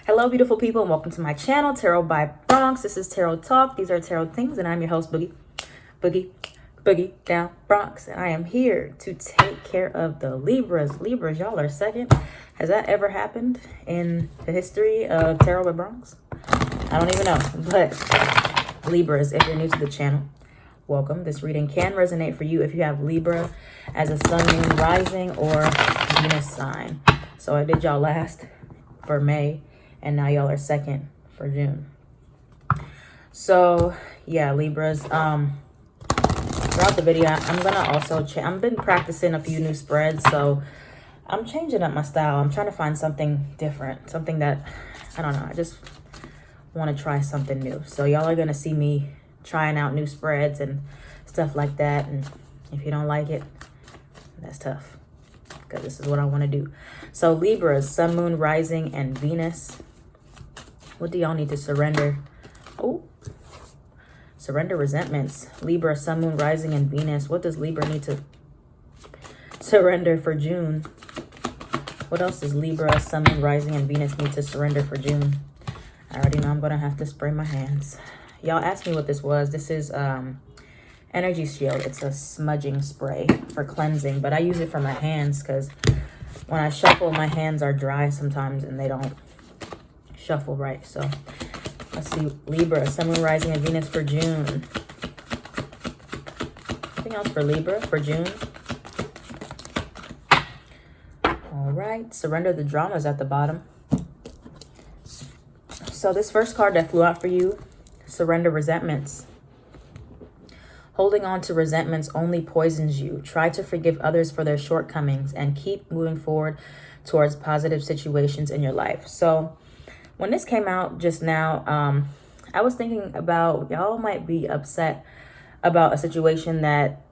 Hello, beautiful people, and welcome to my channel, Tarot by Bronx. This is Tarot Talk. These are Tarot Things, and I'm your host, Boogie down Bronx. And I am here to take care of the Libras. Libras, y'all are second. Has that ever happened in the history of Tarot by Bronx? I don't even know. But Libras, if you're new to the channel, welcome. This reading can resonate for you if you have Libra as a sun, moon, rising, or Venus sign. So I did y'all last for May, and now y'all are second for June. So yeah, Libras, throughout the video I'm gonna also I've been practicing a few new spreads, so I'm changing up my style. I'm trying to find something different, something that I don't know, I just want to try something new. So y'all are gonna see me trying out new spreads and stuff like that, and if you don't like it, that's tough, because this is what I want to do. So Libras, sun, moon, rising, and Venus. What do y'all need to surrender? Oh, surrender resentments. Libra, sun, moon, rising, and Venus. What does Libra need to surrender for June? What else does Libra, sun, moon, rising, and Venus need to surrender for June? I already know I'm going to have to spray my hands. Y'all asked me what this was. This is Energy Shield. It's a smudging spray for cleansing, but I use it for my hands because when I shuffle, my hands are dry sometimes and they don't shuffle right. So let's see. Libra, sun, moon, rising, and Venus for June. Anything else for Libra for June? All right, surrender the dramas at the bottom. So this first card that flew out for you, surrender resentments. Holding on to resentments only poisons you. Try to forgive others for their shortcomings and keep moving forward towards positive situations in your life. So when this came out just now, I was thinking about y'all might be upset about a situation that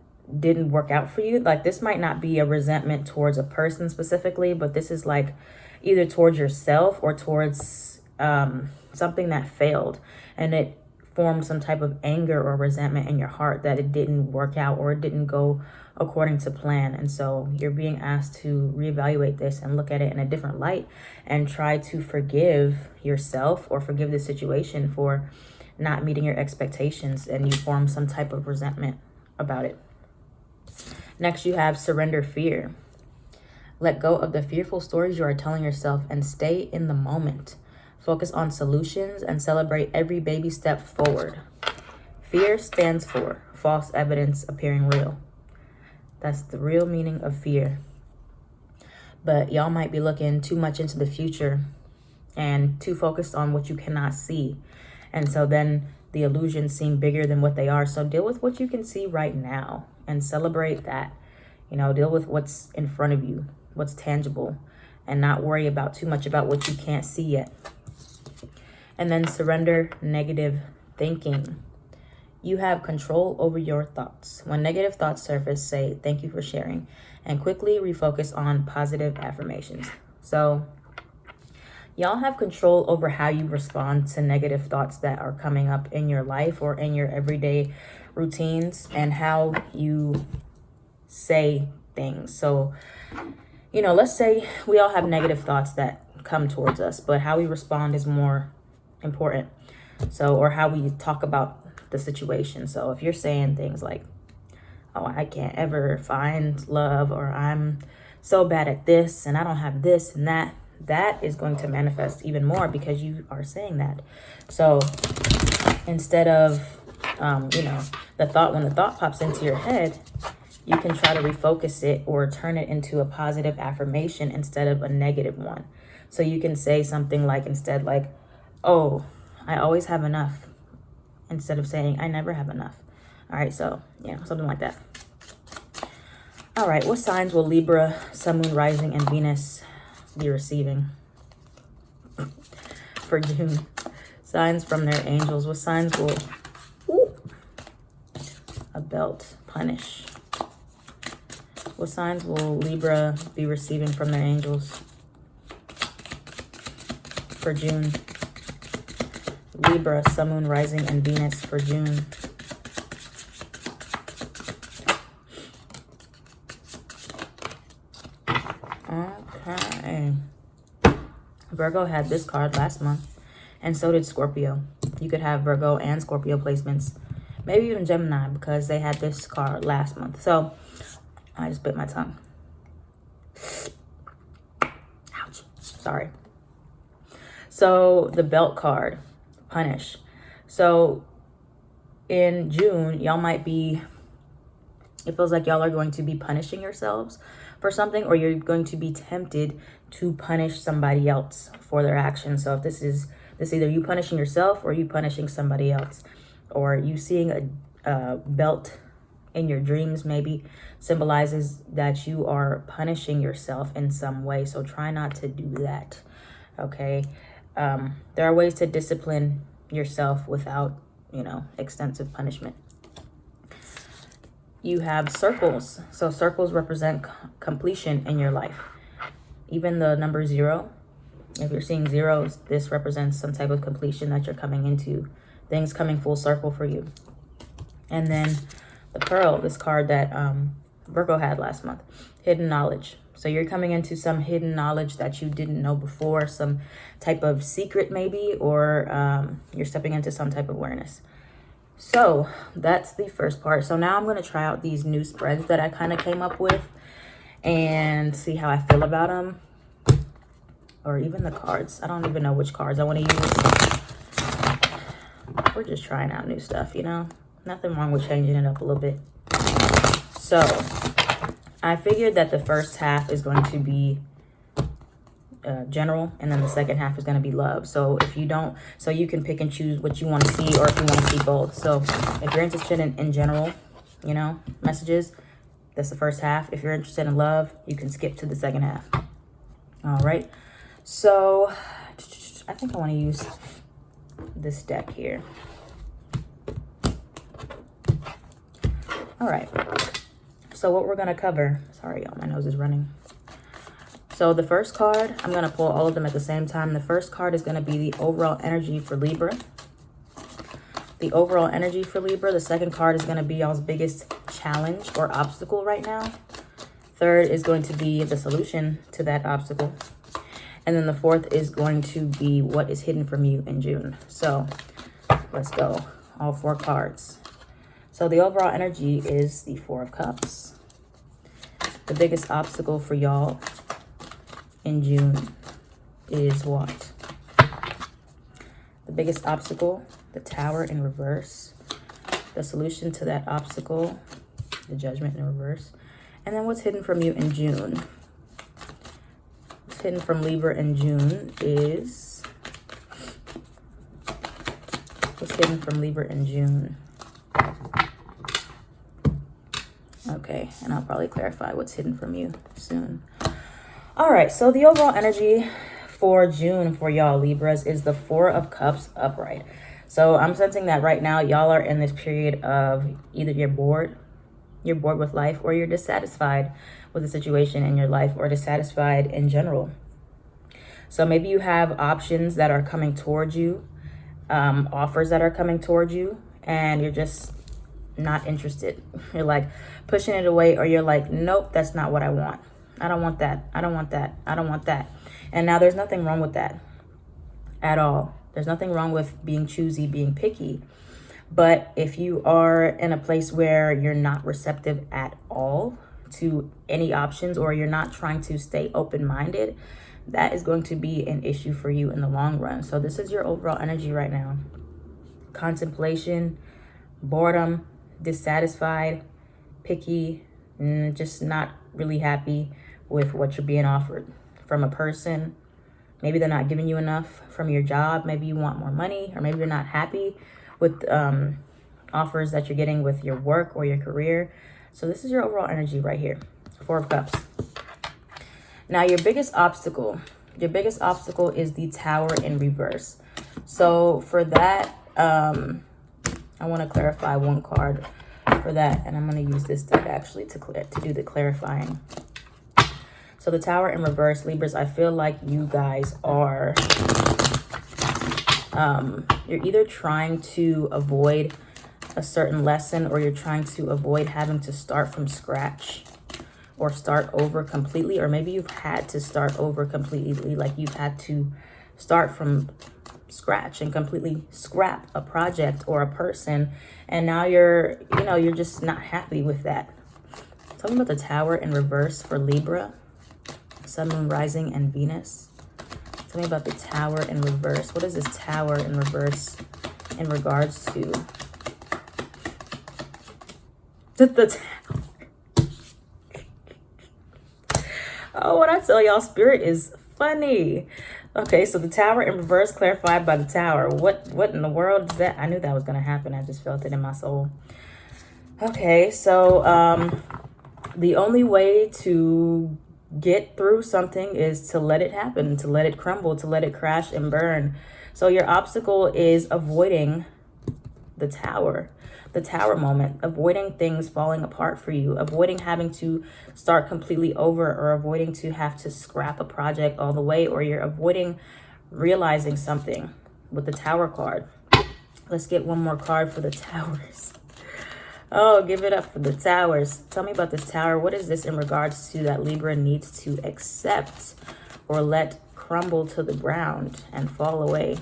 didn't work out for you. Like, this might not be a resentment towards a person specifically, but this is like either towards yourself or towards something that failed, and it formed some type of anger or resentment in your heart that it didn't work out or it didn't go according to plan. And so you're being asked to reevaluate this and look at it in a different light and try to forgive yourself or forgive the situation for not meeting your expectations, and you form some type of resentment about it. Next, you have surrender fear. Let go of the fearful stories you are telling yourself and stay in the moment. Focus on solutions and celebrate every baby step forward. Fear stands for false evidence appearing real. That's the real meaning of fear. But y'all might be looking too much into the future and too focused on what you cannot see. And so then the illusions seem bigger than what they are. So deal with what you can see right now and celebrate that. You know, deal with what's in front of you, what's tangible, and not worry about too much about what you can't see yet. And then surrender negative thinking. You have control over your thoughts. When negative thoughts surface, say thank you for sharing and quickly refocus on positive affirmations. So y'all have control over how you respond to negative thoughts that are coming up in your life or in your everyday routines, and how you say things. So, you know, let's say we all have negative thoughts that come towards us, but how we respond is more important. So, or how we talk about the situation. So if you're saying things like, oh, I can't ever find love, or I'm so bad at this and I don't have this and that, that is going to manifest even more because you are saying that. So instead of you know, when the thought pops into your head, you can try to refocus it or turn it into a positive affirmation instead of a negative one. So you can say something like, instead, like, oh, I always have enough, instead of saying I never have enough. All right, so yeah, something like that. All right, what signs will Libra, sun, moon, rising, and Venus be receiving for June? Signs from their angels. What signs will a belt punish? What signs will Libra be receiving from their angels for June? Libra, sun, moon, rising, and Venus for June. Okay. Virgo had this card last month, and so did Scorpio. You could have Virgo and Scorpio placements, maybe even Gemini, because they had this card last month. So I just bit my tongue. Ouch. Sorry. So the belt card, punish. So in June, y'all might be, it feels like y'all are going to be punishing yourselves for something, or you're going to be tempted to punish somebody else for their actions. So if this is either you punishing yourself or you punishing somebody else, or you seeing a belt in your dreams maybe symbolizes that you are punishing yourself in some way. So try not to do that. Okay. There are ways to discipline yourself without, extensive punishment. You have circles. So circles represent completion in your life. Even the number 0, if you're seeing zeros, this represents some type of completion that you're coming into. Things coming full circle for you. And then the pearl, this card that Virgo had last month, hidden knowledge. So you're coming into some hidden knowledge that you didn't know before, some type of secret maybe, or you're stepping into some type of awareness. So that's the first part. So now I'm going to try out these new spreads that I kind of came up with and see how I feel about them. Or even the cards. I don't even know which cards I want to use. We're just trying out new stuff, Nothing wrong with changing it up a little bit. So I figured that the first half is going to be general, and then the second half is going to be love. So if you don't, so you can pick and choose what you want to see, or if you want to see both. So if you're interested in general, messages, that's the first half. If you're interested in love, you can skip to the second half. All right. So I think I want to use this deck here. All right. So what we're going to cover, sorry, y'all, my nose is running. So the first card, I'm going to pull all of them at the same time. The first card is going to be the overall energy for Libra. The overall energy for Libra. The second card is going to be y'all's biggest challenge or obstacle right now. Third is going to be the solution to that obstacle. And then the fourth is going to be what is hidden from you in June. So let's go. All 4 cards. So the overall energy is the 4 of Cups. The biggest obstacle for y'all in June is what? The biggest obstacle, the Tower in reverse. The solution to that obstacle, the Judgment in reverse. And then what's hidden from you in June? What's hidden from Libra in June is... What's hidden from Libra in June? Okay, and I'll probably clarify what's hidden from you soon. All right, so the overall energy for June for y'all Libras is the 4 of Cups upright. So I'm sensing that right now y'all are in this period of either you're bored with life, or you're dissatisfied with the situation in your life, or dissatisfied in general. So maybe you have options that are coming towards you, offers that are coming towards you, and you're just not interested. You're like pushing it away, or you're like, nope, that's not what I want. I don't want that. I don't want that. I don't want that. And now there's nothing wrong with that at all. There's nothing wrong with being choosy, being picky. But if you are in a place where you're not receptive at all to any options, or you're not trying to stay open-minded, that is going to be an issue for you in the long run. So this is your overall energy right now. Contemplation, boredom, dissatisfied, picky, just not really happy with what you're being offered from a person. Maybe they're not giving you enough from your job. Maybe you want more money, or maybe you're not happy with offers that you're getting with your work or your career. So this is your overall energy right here. 4 of Cups. Now your biggest obstacle is the Tower in reverse. So for that, I want to clarify one card for that, and I'm going to use this deck actually to do the clarifying. So the Tower in reverse, Libras, I feel like you guys are, you're either trying to avoid a certain lesson, or you're trying to avoid having to start from scratch or start over completely, or maybe you've had to start over completely, like you've had to start from scratch and completely scrap a project or a person, and now you're just not happy with that. Tell me about the Tower in reverse for Libra, Sun, Moon, Rising, and Venus. Tell me about the Tower in reverse. What is this Tower in reverse in regards to the Tower? Oh, what I tell y'all, Spirit is funny. Okay, so the Tower in reverse clarified by the Tower. What in the world is that? I knew that was going to happen. I just felt it in my soul. Okay, so the only way to get through something is to let it happen, to let it crumble, to let it crash and burn. So your obstacle is avoiding the Tower moment, avoiding things falling apart for you, avoiding having to start completely over, or avoiding to have to scrap a project all the way, or you're avoiding realizing something with the Tower card. Let's get one more card for the Towers. Oh, give it up for the Towers. Tell me about this Tower. What is this in regards to that Libra needs to accept or let crumble to the ground and fall away?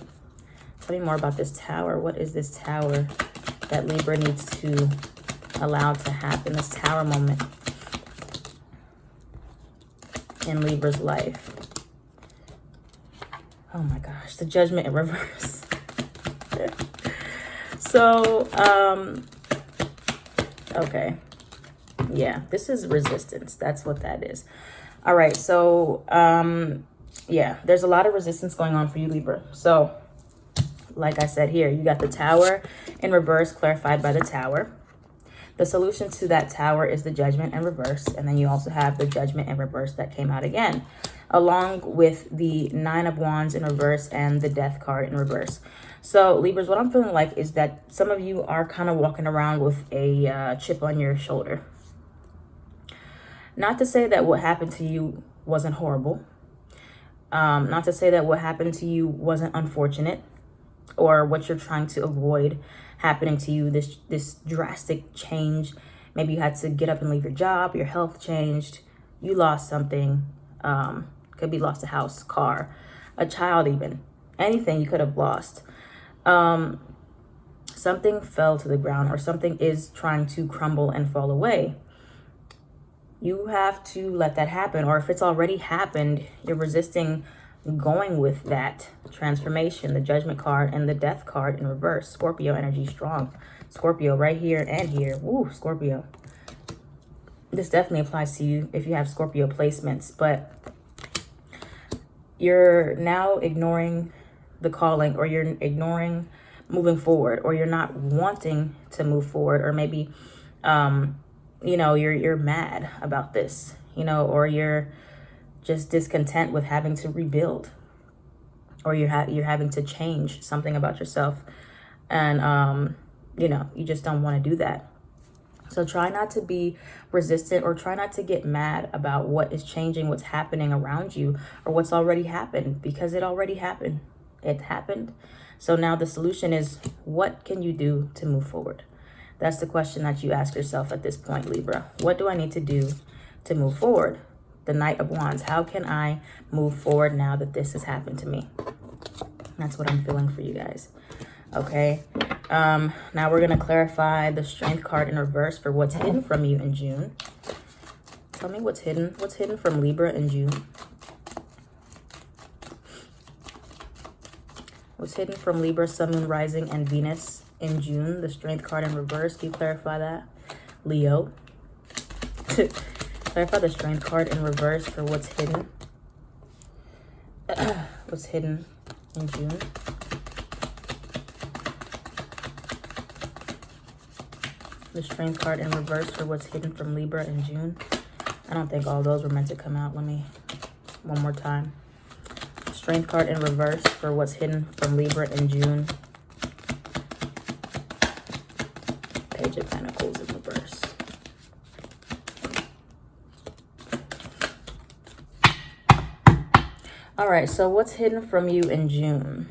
Tell me more about this Tower. What is this Tower that Libra needs to allow to happen, this Tower moment in Libra's life? Oh my gosh, the Judgment in reverse. So, okay. Yeah, this is resistance. That's what that is. All right, so, yeah, there's a lot of resistance going on for you, Libra. So, like I said here, you got the Tower in reverse clarified by the Tower. The solution to that Tower is the Judgment in reverse. And then you also have the Judgment in reverse that came out again, along with the Nine of Wands in reverse and the Death card in reverse. So Libras, what I'm feeling like is that some of you are kind of walking around with a chip on your shoulder. Not to say that what happened to you wasn't horrible. Not to say that what happened to you wasn't unfortunate, or what you're trying to avoid happening to you, this drastic change. Maybe you had to get up and leave your job, your health changed, you lost something, could be lost a house, car, a child, even anything you could have lost. Something fell to the ground, or something is trying to crumble and fall away. You have to let that happen, or if it's already happened, you're resisting going with that transformation. The Judgment card and the Death card in reverse. Scorpio energy strong. Scorpio right here and here. Woo, Scorpio. This definitely applies to you if you have Scorpio placements, but you're now ignoring the calling, or you're ignoring moving forward, or you're not wanting to move forward, or maybe you're mad about this, or you're just discontent with having to rebuild, or you're having to change something about yourself, and you just don't want to do that. So try not to be resistant, or try not to get mad about what is changing, what's happening around you, or what's already happened, because it already happened. It happened. So now the solution is, what can you do to move forward? That's the question that you ask yourself at this point, Libra. What do I need to do to move forward? The Knight of Wands. How can I move forward now that this has happened to me? That's what I'm feeling for you guys. Okay. Now we're going to clarify the Strength card in reverse for what's hidden from you in June. Tell me what's hidden. What's hidden from Libra in June? What's hidden from Libra, Sun, Moon, Rising, and Venus in June? The Strength card in reverse. Can you clarify that? Leo. Clarify the Strength card in reverse for what's hidden. What's hidden in June? The Strength card in reverse for what's hidden from Libra in June. I don't think all those were meant to come out. Let me, one more time. Strength card in reverse for what's hidden from Libra in June. Page of Pentacles in reverse. All right, so what's hidden from you in June?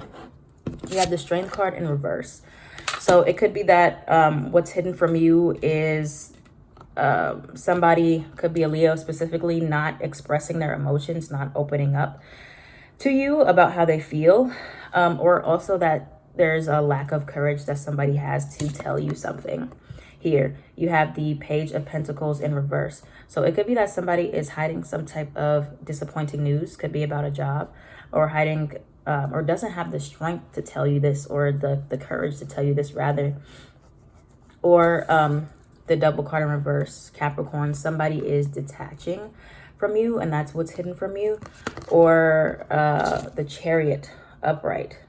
You have the Strength card in reverse. So it could be that what's hidden from you is somebody, could be a Leo specifically, not expressing their emotions, not opening up to you about how they feel, or also that there's a lack of courage that somebody has to tell you something. Here you have the Page of Pentacles in reverse, so it could be that somebody is hiding some type of disappointing news, could be about a job, or hiding or doesn't have the strength to tell you this, or the courage to tell you this rather. Or the Double card in reverse, Capricorn, somebody is detaching from you and that's what's hidden from you. Or the Chariot upright,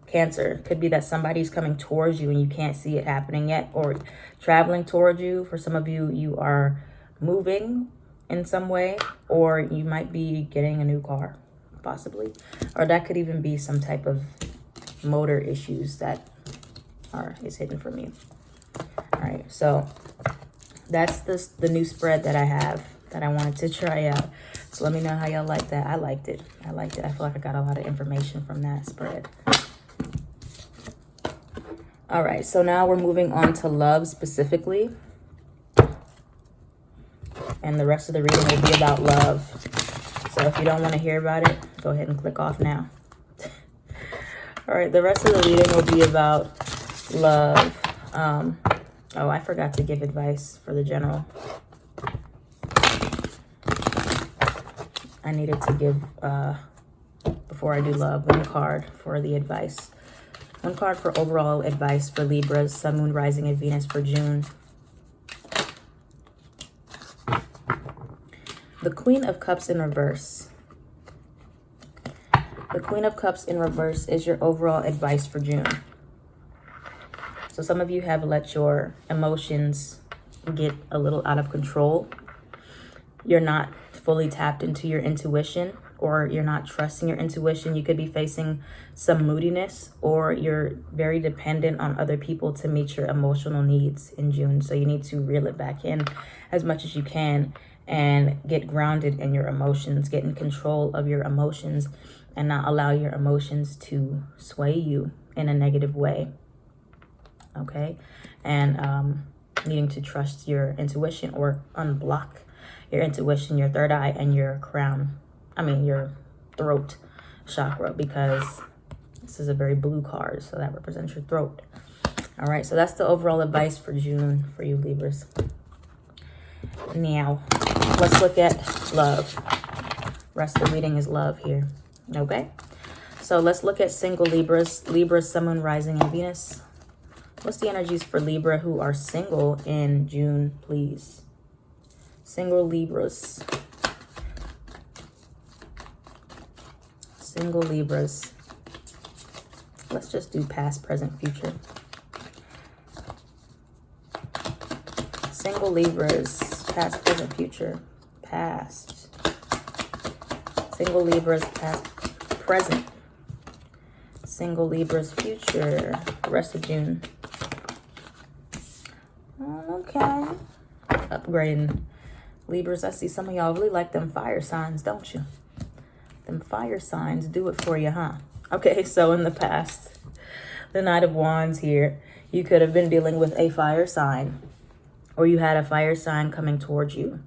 Cancer, could be that somebody's coming towards you and you can't see it happening yet, or traveling towards you. For some of you, you are moving in some way, or you might be getting a new car, possibly. Or that could even be some type of motor issues that is hidden from you. All right, so that's the new spread that I have that I wanted to try out. So let me know how y'all like that. I liked it. I feel like I got a lot of information from that spread. All right, so now we're moving on to love specifically. And the rest of the reading will be about love. So if you don't want to hear about it, go ahead and click off now. All right, the rest of the reading will be about love. Oh, I forgot to give advice for the general. I needed to give, before I do love, one card for the advice. One card for overall advice for Libras, Sun, Moon, Rising, and Venus for June. The Queen of Cups in reverse. The Queen of Cups in reverse is your overall advice for June. So some of you have let your emotions get a little out of control. You're not fully tapped into your intuition, or you're not trusting your intuition. You could be facing some moodiness, or you're very dependent on other people to meet your emotional needs in June. So you need to reel it back in as much as you can and get grounded in your emotions, get in control of your emotions, and not allow your emotions to sway you in a negative way. Okay, and needing to trust your intuition, or unblock your intuition, your third eye, and your your throat chakra, because this is a very blue card, so that represents your throat. All right, so that's the overall advice for June for you Libras. Now let's look at love. Rest of the reading is love here. Okay, so let's look at single Libras. Libras, Sun, Moon, Rising, and Venus. What's the energies for Libra who are single in June, please? Single Libras. Single Libras. Let's just do past, present, future. Single Libras, past, present, future. Past. Single Libras, past, present. Single Libras, future. The rest of June. Okay. Upgrading. Libras, I see some of y'all really like them fire signs, don't you? Them fire signs do it for you, huh? Okay, so in the past, the Knight of Wands here, you could have been dealing with a fire sign, or you had a fire sign coming towards you.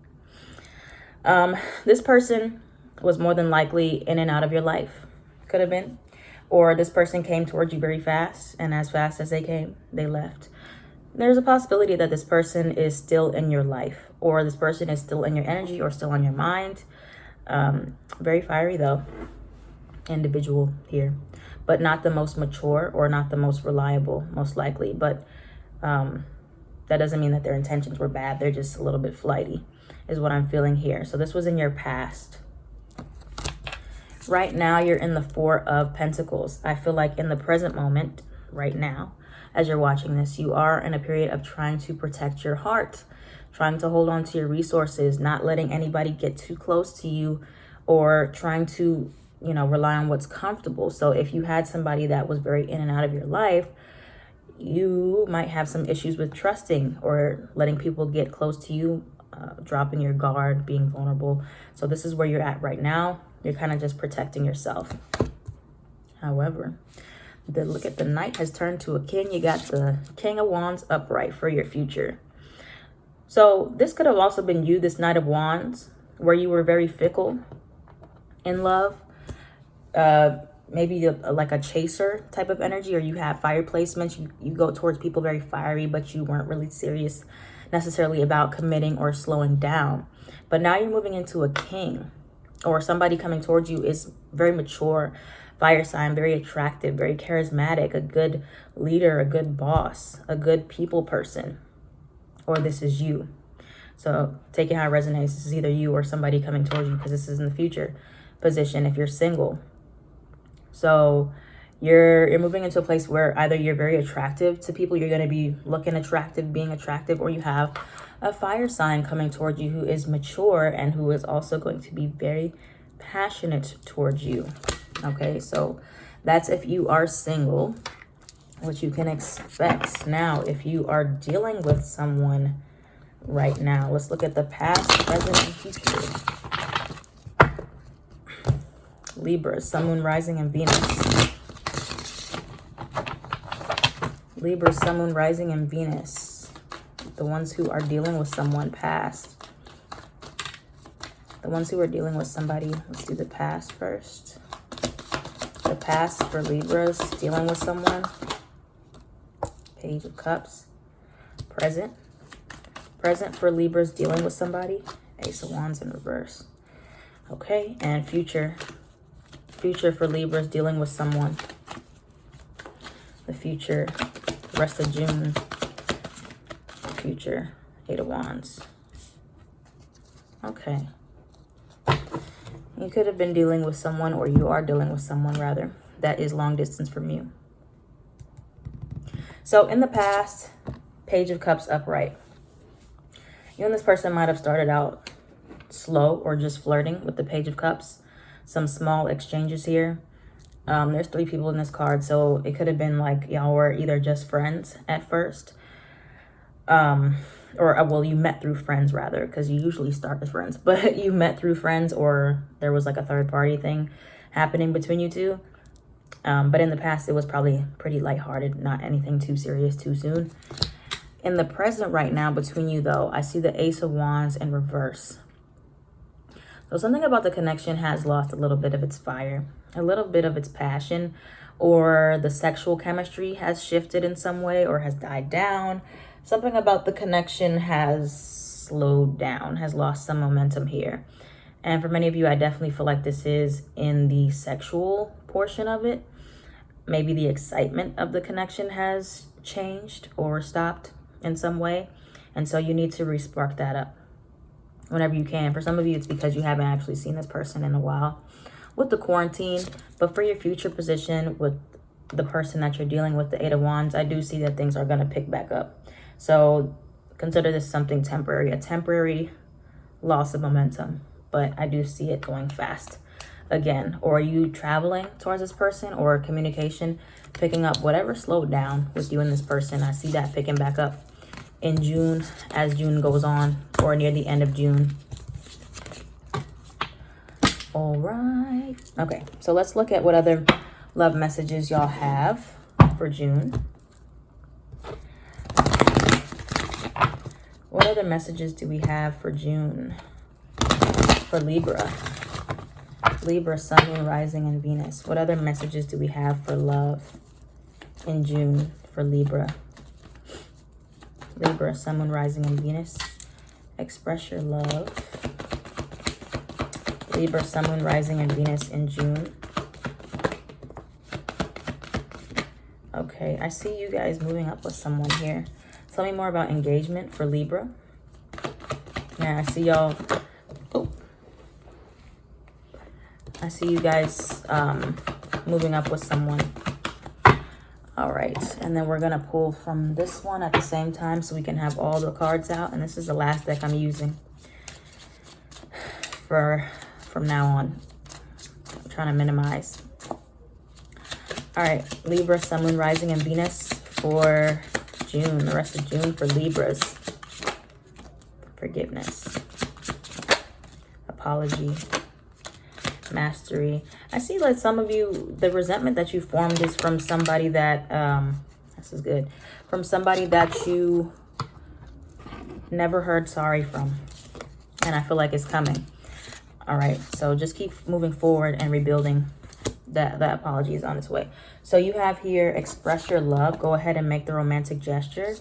This person was more than likely in and out of your life. Could have been. Or this person came towards you very fast, and as fast as they came, they left. There's a possibility that this person is still in your life, or this person is still in your energy, or still on your mind. Very fiery though, individual here, but not the most mature or not the most reliable, most likely. But that doesn't mean that their intentions were bad. They're just a little bit flighty is what I'm feeling here. So this was in your past. Right now, you're in the Four of Pentacles. I feel like in the present moment, right now, as you're watching this, you are in a period of trying to protect your heart, trying to hold on to your resources, not letting anybody get too close to you, or trying to, rely on what's comfortable. So if you had somebody that was very in and out of your life, you might have some issues with trusting or letting people get close to you, dropping your guard, being vulnerable. So this is where you're at right now. You're kind of just protecting yourself. However, look at the Knight has turned to a King. You got the King of Wands upright for your future. So this could have also been you, this Knight of Wands, where you were very fickle in love. Maybe like a chaser type of energy, or you have fire placements. You go towards people very fiery, but you weren't really serious necessarily about committing or slowing down. But now you're moving into a king, or somebody coming towards you is very mature, fire sign, very attractive, very charismatic, a good leader, a good boss, a good people person, or this is you. So take it how it resonates. This is either you or somebody coming towards you, because this is in the future position if you're single. So you're moving into a place where either you're very attractive to people, you're going to be looking attractive, being attractive, or you have a fire sign coming towards you who is mature and who is also going to be very passionate towards you. Okay, so that's if you are single, what you can expect. Now, if you are dealing with someone right now, let's look at the past, present, and future. Libra, Sun, Moon, Rising, and Venus. Libra, Sun, Moon, Rising, and Venus. The ones who are dealing with someone past. The ones who are dealing with somebody. Let's do the past first. The past for Libras, dealing with someone. Page of Cups. Present. Present for Libras, dealing with somebody. Ace of Wands in reverse. Okay, and future. Future for Libras, dealing with someone. The future, the rest of June. Future, Eight of Wands. Okay. You could have been dealing with someone, or you are dealing with someone, rather, that is long distance from you. So in the past, Page of Cups upright. You and this person might have started out slow or just flirting with the Page of Cups. Some small exchanges here. There's 3 people in this card, so it could have been like y'all were either just friends at first, or well, you met through friends rather, because you usually start with friends, but you met through friends, or there was like a third party thing happening between you two. But in the past, it was probably pretty lighthearted, not anything too serious too soon. In the present right now between you though, I see the Ace of Wands in reverse. So something about the connection has lost a little bit of its fire, a little bit of its passion, or the sexual chemistry has shifted in some way or has died down. Something about the connection has slowed down, has lost some momentum here. And for many of you, I definitely feel like this is in the sexual portion of it. Maybe the excitement of the connection has changed or stopped in some way. And so you need to re-spark that up whenever you can. For some of you, it's because you haven't actually seen this person in a while with the quarantine. But for your future position with the person that you're dealing with, the Eight of Wands, I do see that things are going to pick back up. So consider this something temporary, a temporary loss of momentum. But I do see it going fast again. Or are you traveling towards this person, or communication picking up? Whatever slowed down with you and this person, I see that picking back up in June, as June goes on, or near the end of June. All right. Okay, so let's look at what other love messages y'all have for June. What other messages do we have for June? For Libra. Libra, Sun, Moon, Rising, and Venus. What other messages do we have for love in June for Libra? Libra, Sun, Moon, Rising, and Venus. Express your love. Libra, Sun, Moon, Rising, and Venus in June. Okay, I see you guys moving up with someone here. Tell me more about engagement for Libra. Yeah, I see y'all. Oh. I see you guys moving up with someone. All right, and then we're gonna pull from this one at the same time so we can have all the cards out. And this is the last deck I'm using from now on. I'm trying to minimize. All right, Libra, Sun, Moon, Rising, and Venus for June, the rest of June for Libras. Forgiveness. Apology. Mastery. I see like some of you, the resentment that you formed is from somebody that, this is good, from somebody that you never heard sorry from. And I feel like it's coming. All right, so just keep moving forward and rebuilding. That apology is on its way. So you have here, express your love. Go ahead and make the romantic gesture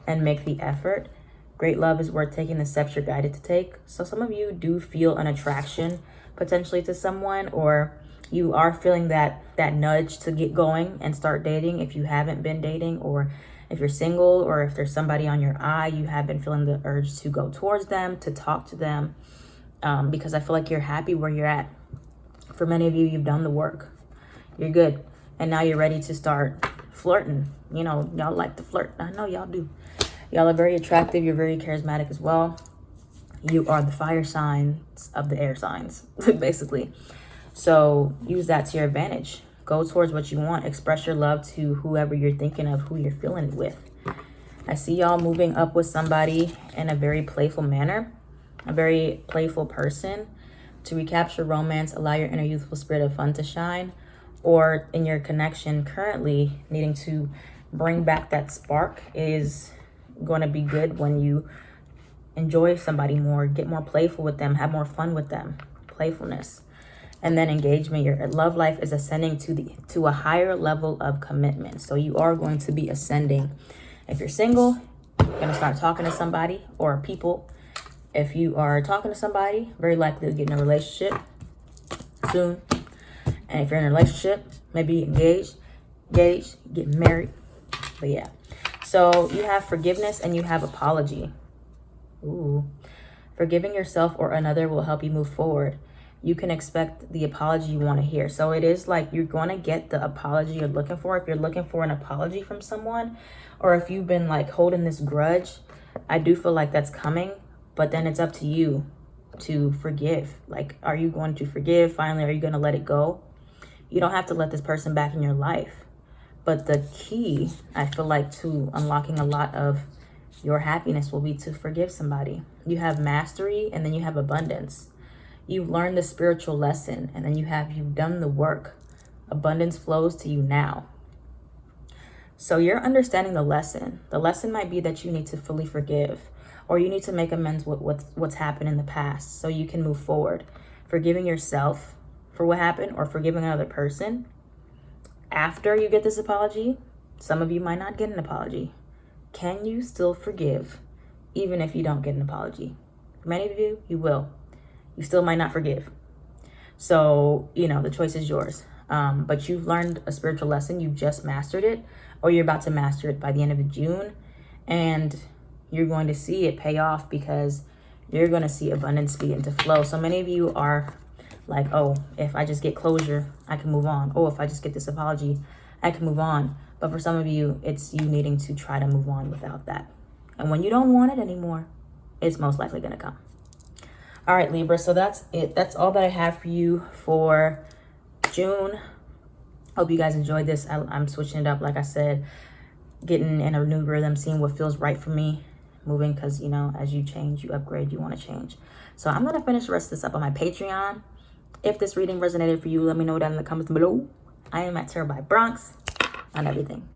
and make the effort. Great love is worth taking the steps you're guided to take. So some of you do feel an attraction potentially to someone, or you are feeling that nudge to get going and start dating if you haven't been dating, or if you're single, or if there's somebody on your eye, you have been feeling the urge to go towards them, to talk to them, because I feel like you're happy where you're at. For many of you, you've done the work. You're good. And now you're ready to start flirting. You know, y'all like to flirt. I know y'all do. Y'all are very attractive. You're very charismatic as well. You are the fire signs of the air signs, basically. So use that to your advantage. Go towards what you want. Express your love to whoever you're thinking of, who you're feeling it with. I see y'all moving up with somebody in a very playful manner. A very playful person. To recapture romance, allow your inner youthful spirit of fun to shine. Or in your connection currently, needing to bring back that spark is going to be good when you enjoy somebody more, get more playful with them, have more fun with them. Playfulness. And then engagement. Your love life is ascending to a higher level of commitment. So you are going to be ascending. If you're single, you're going to start talking to somebody or people. If you are talking to somebody, very likely to get in a relationship soon. And if you're in a relationship, maybe engaged, get married. But yeah. So you have forgiveness and you have apology. Ooh. Forgiving yourself or another will help you move forward. You can expect the apology you want to hear. So it is like you're going to get the apology you're looking for. If you're looking for an apology from someone, or if you've been like holding this grudge, I do feel like that's coming. But then it's up to you to forgive. Like, are you going to forgive? Finally, are you going to let it go? You don't have to let this person back in your life. But the key, I feel like, to unlocking a lot of your happiness will be to forgive somebody. You have mastery and then you have abundance. You've learned the spiritual lesson and then you've done the work. Abundance flows to you now. So you're understanding the lesson. The lesson might be that you need to fully forgive, or you need to make amends with what's happened in the past so you can move forward. Forgiving yourself for what happened, or forgiving another person. After you get this apology, some of you might not get an apology. Can you still forgive even if you don't get an apology? For many of you, you will. You still might not forgive. So, the choice is yours. But you've learned a spiritual lesson. You've just mastered it, or you're about to master it by the end of June. And you're going to see it pay off because you're going to see abundance begin to flow. So many of you are like, oh, if I just get closure, I can move on. Oh, if I just get this apology, I can move on. But for some of you, it's you needing to try to move on without that. And when you don't want it anymore, it's most likely going to come. All right, Libra. So that's it. That's all that I have for you for June. Hope you guys enjoyed this. I'm switching it up, like I said, getting in a new rhythm, seeing what feels right for me, moving, because, as you change, you upgrade, you want to change. So I'm going to finish the rest of this up on my Patreon. If this reading resonated for you, let me know down in the comments below. I am at Tarot by Bronx on everything.